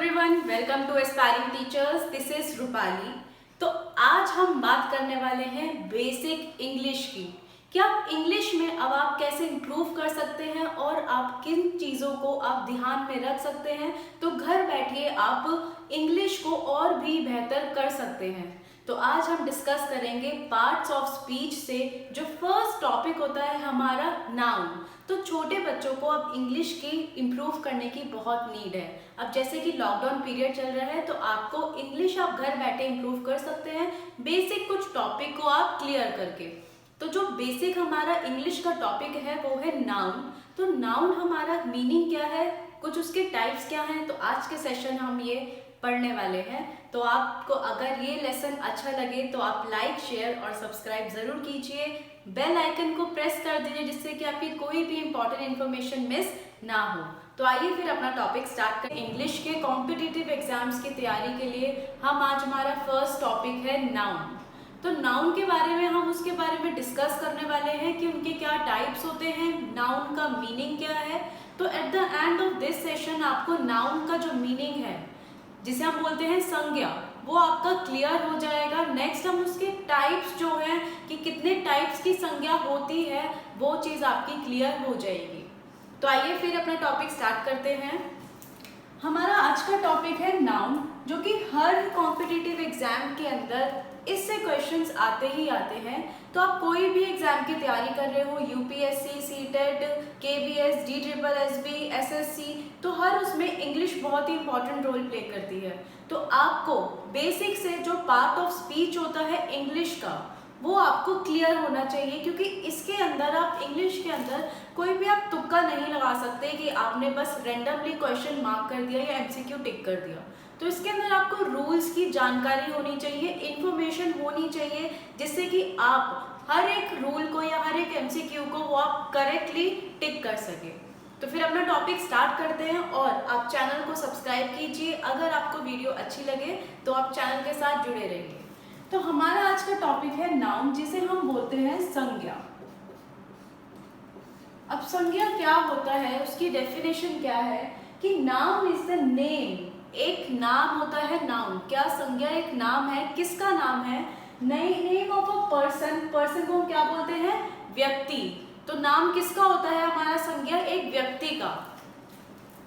Everyone, welcome to aspiring teachers. This is Rupali. तो आज हम बात करने वाले हैं बेसिक इंग्लिश की कि आप इंग्लिश में अब आप कैसे इम्प्रूव कर सकते हैं और आप किन चीज़ों को आप ध्यान में रख सकते हैं तो घर बैठिए आप इंग्लिश को और भी बेहतर कर सकते हैं। तो आज हम डिस्कस करेंगे पार्ट्स ऑफ स्पीच से जो फर्स्ट टॉपिक होता है हमारा नाउन। तो छोटे बच्चों को अब इंग्लिश की इम्प्रूव करने की बहुत नीड है। अब जैसे कि लॉकडाउन पीरियड चल रहा है तो आपको इंग्लिश आप घर बैठे इम्प्रूव कर सकते हैं बेसिक कुछ टॉपिक को आप क्लियर करके। तो जो बेसिक हमारा इंग्लिश का टॉपिक है वो है नाउन। तो नाउन हमारा मीनिंग क्या है, कुछ उसके टाइप्स क्या हैं, तो आज के सेशन हम ये पढ़ने वाले हैं। तो आपको अगर ये लेसन अच्छा लगे तो आप लाइक, शेयर और सब्सक्राइब जरूर कीजिए। बेल आइकन को प्रेस कर दीजिए जिससे कि आपकी कोई भी इंपॉर्टेंट इन्फॉर्मेशन मिस ना हो। तो आइए फिर अपना टॉपिक स्टार्ट करें। इंग्लिश के कॉम्पिटिटिव एग्जाम्स की तैयारी के लिए आज हमारा फर्स्ट टॉपिक है नाउन। तो नाउन के बारे में हम उसके बारे में डिस्कस करने वाले हैं कि उनके क्या टाइप्स होते हैं, नाउन का मीनिंग क्या है। तो at the end of this session आपको नाउन का जो मीनिंग है जिसे हम बोलते हैं संज्ञा, वो आपका क्लियर हो जाएगा। नेक्स्ट हम उसके टाइप्स जो हैं कि कितने टाइप्स की संज्ञा होती है वो चीज़ आपकी क्लियर हो जाएगी। तो आइए फिर अपना टॉपिक स्टार्ट करते हैं। हमारा आज का टॉपिक है नाउन, जो कि हर कॉम्पिटिटिव एग्जाम के अंदर इससे क्वेश्चंस आते ही आते हैं। तो आप कोई भी एग्जाम की तैयारी कर रहे हो, यूपीएससी, सीटेट, केबीएस, डीट्रिपल-एसबी, एसएससी, तो हर उसमें इंग्लिश बहुत ही इंपॉर्टेंट रोल प्ले करती है। तो आपको बेसिक से जो पार्ट ऑफ स्पीच होता है इंग्लिश का वो आपको क्लियर होना चाहिए, क्योंकि इसके अंदर आप इंग्लिश के अंदर कोई भी आप तुक्का नहीं लगा सकते कि आपने बस रैंडमली क्वेश्चन मार्क कर दिया या एमसीक्यू टिक कर दिया। तो इसके अंदर आपको रूल्स की जानकारी होनी चाहिए, इंफॉर्मेशन होनी चाहिए, जिससे कि आप हर एक रूल को या हर एक एमसीक्यू को वो आप करेक्टली टिक कर सके। तो फिर अपना टॉपिक स्टार्ट करते हैं और आप चैनल को सब्सक्राइब कीजिए। अगर आपको वीडियो अच्छी लगे तो आप चैनल के साथ जुड़े रहिए। तो हमारा आज का टॉपिक है नाउन, जिसे हम बोलते हैं संज्ञा। अब संज्ञा क्या होता है, उसकी डेफिनेशन क्या है कि नाउन इज द नेम। एक नाम होता है नाउन। क्या संज्ञा एक नाम है? किसका नाम है? Name of a person. Person को हम क्या बोलते हैं? व्यक्ति। तो नाम किसका होता है हमारा संज्ञा? एक व्यक्ति का।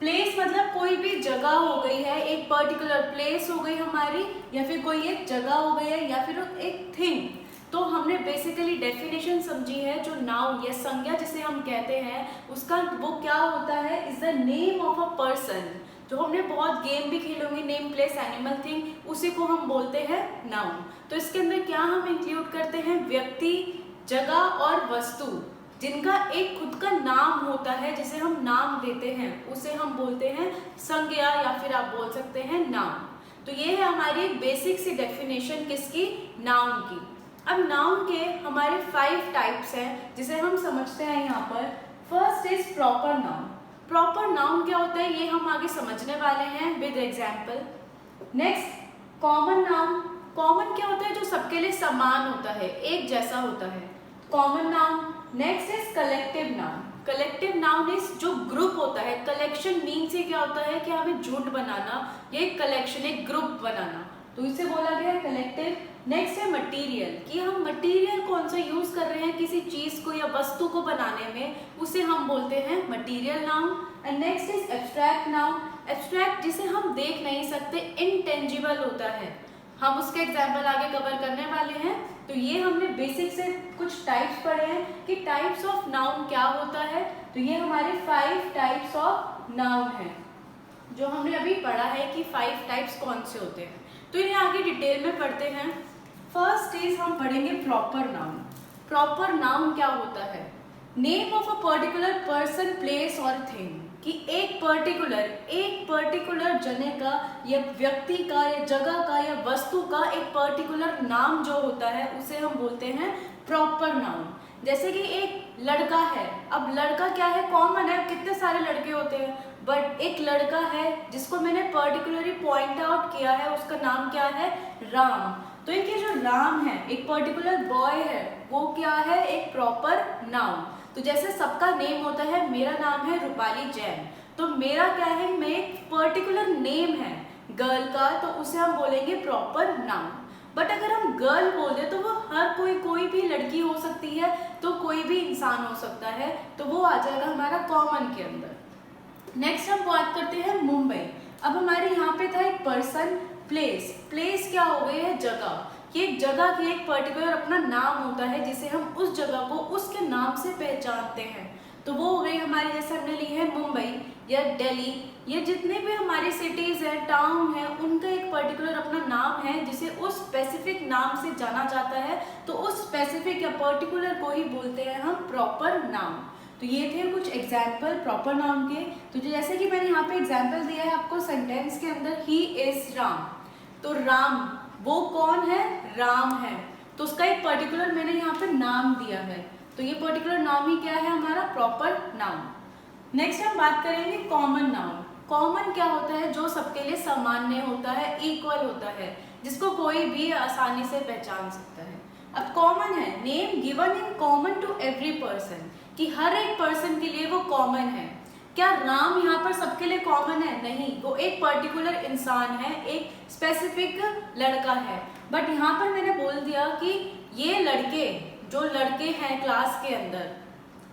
प्लेस मतलब कोई भी जगह हो गई है, एक पर्टिकुलर प्लेस हो गई हमारी, या फिर कोई एक जगह हो गई है, या फिर एक थिंग। तो हमने बेसिकली डेफिनेशन समझी है। जो नाउन या संज्ञा जिसे हम कहते हैं उसका वो क्या होता है? Is the name of a person. जो हमने बहुत गेम भी खेले होंगे, नेम, प्लेस, एनिमल, थिंग, उसी को हम बोलते हैं नाउन। तो इसके अंदर क्या हम इंक्लूड करते हैं? व्यक्ति, जगह और वस्तु जिनका एक खुद का नाम होता है, जिसे हम नाम देते हैं, उसे हम बोलते हैं संज्ञा, या फिर आप बोल सकते हैं नाउन। तो ये है हमारी बेसिक सी डेफिनेशन किसकी? नाउन की। अब नाउन के हमारे 5 टाइप्स हैं जिसे हम समझते हैं यहाँ पर। First is proper noun. Proper noun क्या होता है ये हम आगे समझने वाले हैं with example. Next common noun. Common क्या होता है? जो सबके लिए समान होता है, एक जैसा होता है, common noun. Next is collective noun. Collective noun is जो ग्रुप होता है। कलेक्शन मीन से क्या होता है कि हमें झुंड बनाना, ये कलेक्शन, एक ग्रुप बनाना, तो इसे बोला गया है कलेक्टिव। नेक्स्ट है मटेरियल, कि हम मटेरियल कौन सा यूज कर रहे हैं किसी चीज को या वस्तु को बनाने में, उसे हम बोलते हैं material noun. And next is abstract noun. Abstract जिसे हम देख नहीं सकते, इनटेंजिबल होता है। हम उसके एग्जाम्पल आगे कवर करने वाले हैं। तो ये हमने बेसिक से कुछ टाइप्स पढ़े हैं कि टाइप्स ऑफ नाउन क्या होता है। तो ये हमारे 5 टाइप्स ऑफ नाउन हैं जो हमने अभी पढ़ा है कि 5 टाइप्स कौन से होते हैं। तो इन्हें आगे डिटेल में पढ़ते हैं। फर्स्ट इज हम पढ़ेंगे प्रॉपर नाउन। प्रॉपर नाउन क्या होता है? Name of a particular person, place और थिंग, कि एक पर्टिकुलर जने का या व्यक्ति का या जगह का या वस्तु का एक पर्टिकुलर नाम जो होता है उसे हम बोलते हैं प्रॉपर नाउन। जैसे कि एक लड़का है। अब लड़का क्या है? कॉमन है, कितने सारे लड़के होते हैं, बट एक लड़का है जिसको मैंने पर्टिकुलरली पॉइंट आउट किया है, उसका नाम क्या है? राम। तो ये जो राम है, एक पर्टिकुलर बॉय है, वो क्या है? एक प्रॉपर नाउन। तो जैसे सबका नेम होता है, मेरा नाम है रूपाली जैन, तो मेरा क्या है, मैं एक पर्टिकुलर नेम है गर्ल का, तो उसे हम बोलेंगे प्रॉपर नाउन। बट अगर हम गर्ल बोले तो वो हर कोई भी लड़की हो सकती है, तो कोई भी इंसान हो सकता है, तो वो आ जाएगा हमारा कॉमन के अंदर। नेक्स्ट हम बात करते हैं मुंबई। अब हमारे यहाँ पे था एक पर्सन, प्लेस। प्लेस क्या हो गई है, जगह। ये एक जगह की एक पर्टिकुलर अपना नाम होता है जिसे हम उस जगह को उसके नाम से पहचानते हैं। तो वो हो गई हमारी, जैसे हमने ली है मुंबई या दिल्ली, ये जितने भी हमारी सिटीज हैं, टाउन है, उनका एक पर्टिकुलर अपना नाम है जिसे उस स्पेसिफिक नाम से जाना जाता है। तो उस स्पेसिफिक या पर्टिकुलर को ही बोलते हैं हम प्रॉपर नाउन। तो ये थे कुछ एग्जाम्पल प्रॉपर नाउन के। तो जैसे कि मैंने यहाँ पे एग्जाम्पल दिया है आपको सेंटेंस के अंदर, ही इज राम। तो राम वो कौन है, राम है, तो उसका एक पर्टिकुलर मैंने यहाँ पे नाम दिया है। तो ये पर्टिकुलर नाम ही क्या है, हमारा प्रॉपर नाउन। नेक्स्ट हम बात करेंगे कॉमन नाउन। कॉमन क्या होता है, जो सबके लिए सामान्य होता है, इक्वल होता है, जिसको कोई भी आसानी से पहचान सकता है। अब कॉमन है, name given in common to every person, कि हर एक पर्सन के लिए वो कॉमन है। क्या राम यहाँ पर सबके लिए कॉमन है, नहीं, वो एक पर्टिकुलर इंसान है, एक स्पेसिफिक लड़का है। बट यहाँ पर मैंने बोल दिया कि ये लड़के, जो लड़के हैं क्लास के अंदर,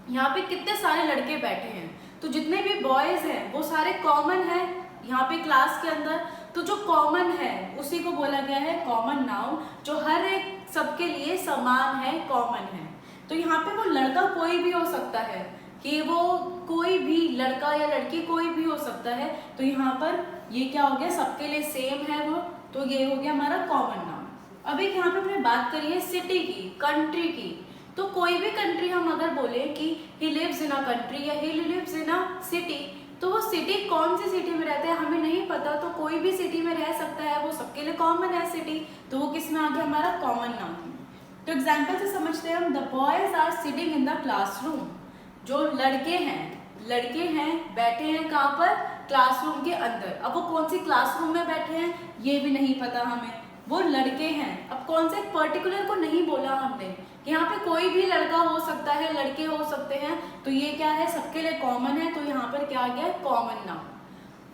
यहाँ पे कितने सारे लड़के बैठे हैं, तो जितने भी बॉयज हैं वो सारे कॉमन हैं यहाँ पे क्लास के अंदर। तो जो कॉमन है उसी को बोला गया है कॉमन नाउन, जो हर एक सबके लिए समान है, कॉमन है। तो यहाँ पे वो लड़का कोई भी हो सकता है, कि वो कोई भी लड़का या लड़की कोई भी हो सकता है। तो यहाँ पर ये क्या हो गया, सबके लिए सेम है वो, तो ये हो गया हमारा कॉमन नाउन। अब एक यहाँ पे हमने बात करी है सिटी की, कंट्री की। तो कोई भी कंट्री हम अगर बोले कि he lives in a country या he lives in a city, तो वो सिटी कौन सी सिटी में रहता है हमें नहीं पता, तो कोई भी सिटी में रह सकता है, वो सबके लिए कॉमन है सिटी, तो वो किस में आ गया, हमारा कॉमन नाउन। तो एग्जाम्पल से समझते हैं हम, the boys are sitting in the classroom. जो लड़के हैं बैठे हैं कहाँ पर, क्लासरूम के अंदर। अब वो कौन सी क्लासरूम में बैठे हैं ये भी नहीं पता हमें, वो लड़के हैं। अब कौन से पर्टिकुलर को नहीं बोला हमने, यहाँ पे कोई भी लड़का हो सकता है, लड़के हो सकते हैं, तो ये क्या है, सबके लिए कॉमन है, तो यहाँ पर क्या आ गया, कॉमन नाउन।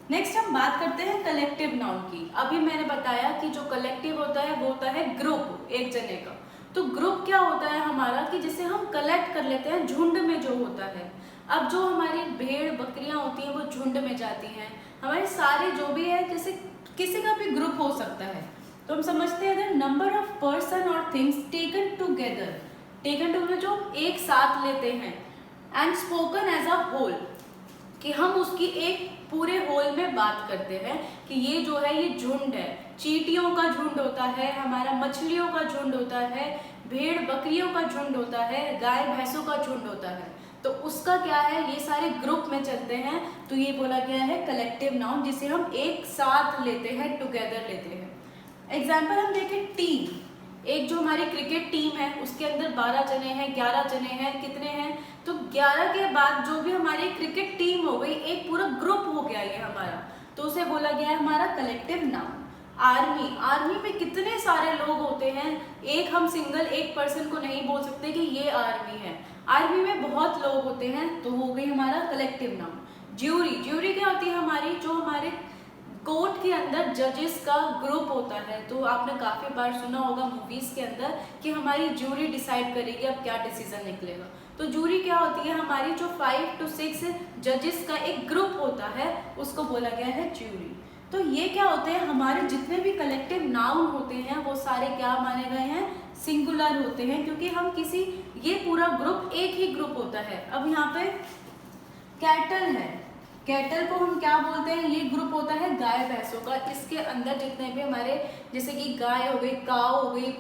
नेक्स्ट हम बात करते हैं कलेक्टिव नाउन की। अभी मैंने बताया कि जो कलेक्टिव होता है वो होता है ग्रुप, एक जने का। तो ग्रुप क्या होता है हमारा, कि जिसे हम कलेक्ट कर लेते हैं, झुंड में जो होता है। अब जो हमारी भेड़ बकरियां होती हैं वो झुंड में जाती हैं, हमारे सारे जो भी है, जैसे किसी का भी ग्रुप हो सकता है। तो हम समझते हैं द नंबर ऑफ पर्सन और things taken together, taken to जो एक साथ लेते हैं, and spoken as a whole, कि हम उसकी एक पूरे होल में बात करते हैं कि ये जो है ये झुंड है। चींटियों का झुंड होता है, हमारा मछलियों का झुंड होता है, भेड़ बकरियों का झुंड होता है, गाय भैंसों का झुंड होता है। तो उसका क्या है, ये सारे ग्रुप में चलते हैं, तो ये बोला गया है कलेक्टिव नाउन, जिसे हम एक साथ लेते हैं, टुगेदर लेते हैं। एग्जाम्पल हम देखें, टीम। एक जो हमारी क्रिकेट टीम है उसके अंदर 12 जने हैं, 11 जने हैं, कितने हैं, तो 11 के बाद जो भी हमारी क्रिकेट टीम हो गई, एक पूरा ग्रुप हो गया ये हमारा, तो उसे बोला गया है हमारा कलेक्टिव नाउन। आर्मी, आर्मी में कितने सारे लोग होते हैं, एक हम सिंगल एक पर्सन को नहीं बोल सकते कि ये आर्मी है, आर्मी में बहुत लोग होते हैं, तो हो गई हमारा कलेक्टिव नाउन। ज्यूरी, ज्यूरी क्या होती है हमारी, जो हमारे कोर्ट के अंदर जजेस का ग्रुप होता है। तो आपने काफी बार सुना होगा मूवीज के अंदर कि हमारी ज्यूरी डिसाइड करेगी अब क्या डिसीजन निकलेगा। तो ज्यूरी क्या होती है हमारी, जो 5 to 6 जजेस का एक ग्रुप होता है, उसको बोला गया है ज्यूरी। तो ये क्या होते हैं, हमारे जितने भी कलेक्टिव नाउन होते हैं वो सारे क्या माने गए हैं, सिंगुलर होते हैं, क्योंकि हम किसी, ये पूरा ग्रुप एक ही ग्रुप होता है। अब यहाँ पे कैटल है, कैटल को हम क्या बोलते हैं, ये ग्रुप होता है गाय भैंसों का। इसके अंदर जितने भी हमारे, जैसे कि गाय हो गई, काव हो गई,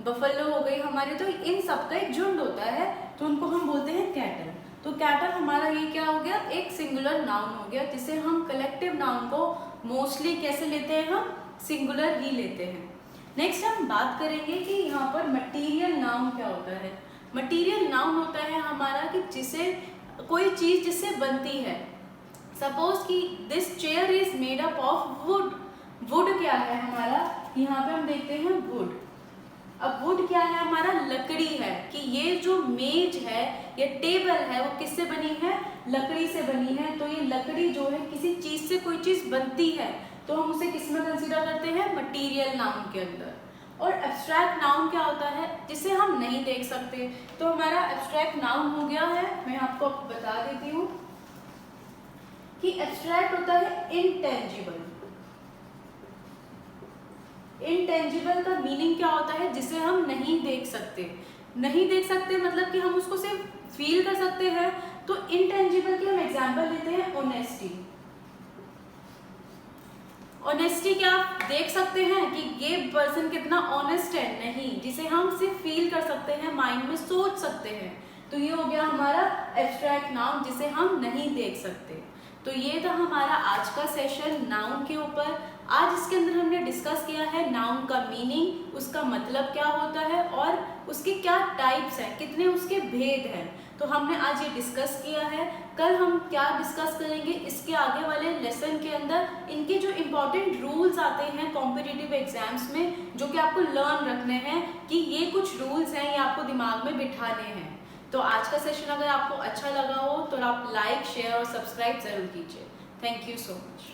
बफेलो हो गई हमारे, तो इन सबका एक झुंड होता है, तो उनको हम बोलते हैं कैटल। तो कैटल हमारा ये क्या हो गया, एक सिंगुलर नाउन हो गया, जिसे हम कलेक्टिव नाउन को मोस्टली कैसे लेते हैं, हम सिंगुलर ही लेते हैं। नेक्स्ट हम बात करेंगे कि यहाँ पर मटीरियल नाउन क्या होता है। मटीरियल नाउन होता है हमारा कि जिसे कोई चीज जिससे बनती है। सपोज कि this chair is made up of would. Would क्या है हमारा, यहाँ पे हम देखते हैं वुड। अब वुड क्या है हमारा, लकड़ी है, कि ये जो मेज है या टेबल है वो किससे बनी है, लकड़ी से बनी है, तो ये लकड़ी जो है किसी चीज से कोई चीज बनती है तो हम उसे किस में कंसीडर करते हैं, मटीरियल नाउन के अंदर। और एब्स्ट्रैक्ट नाउन क्या होता है, जिसे हम नहीं देख सकते। तो हमारा एब्स्ट्रैक्ट नाउन हो गया है, मैं आपको बता देती हूँ कि एब्स्ट्रैक्ट होता है इनटेंजिबल। इनटेंजिबल का मीनिंग क्या होता है, जिसे हम नहीं देख सकते। नहीं देख सकते मतलब कि हम उसको सिर्फ फील कर सकते हैं। तो इनटेंजिबल की हम एग्जांपल लेते हैं ऑनेस्टी। ऑनेस्टी क्या आप देख सकते हैं कि ये पर्सन कितना ऑनेस्ट है, नहीं, जिसे हम सिर्फ फील कर सकते हैं, माइंड में सोच सकते हैं। तो ये हो गया हमारा एब्स्ट्रैक्ट नाउन, जिसे हम नहीं देख सकते। तो ये था हमारा आज का सेशन नाउन के ऊपर। आज इसके अंदर हमने डिस्कस किया है नाउन का मीनिंग, उसका मतलब क्या होता है और उसके क्या टाइप्स हैं, कितने उसके भेद हैं। तो हमने आज ये डिस्कस किया है। कल हम क्या डिस्कस करेंगे, इसके आगे वाले लेसन के अंदर इनके जो इम्पोर्टेंट रूल्स आते हैं कॉम्पिटिटिव एग्जाम्स में, जो कि आपको लर्न रखने हैं कि ये कुछ रूल्स हैं, ये आपको दिमाग में बिठाने हैं। तो आज का सेशन अगर आपको अच्छा लगा हो तो आप लाइक, शेयर और सब्सक्राइब जरूर कीजिए। Thank you so much.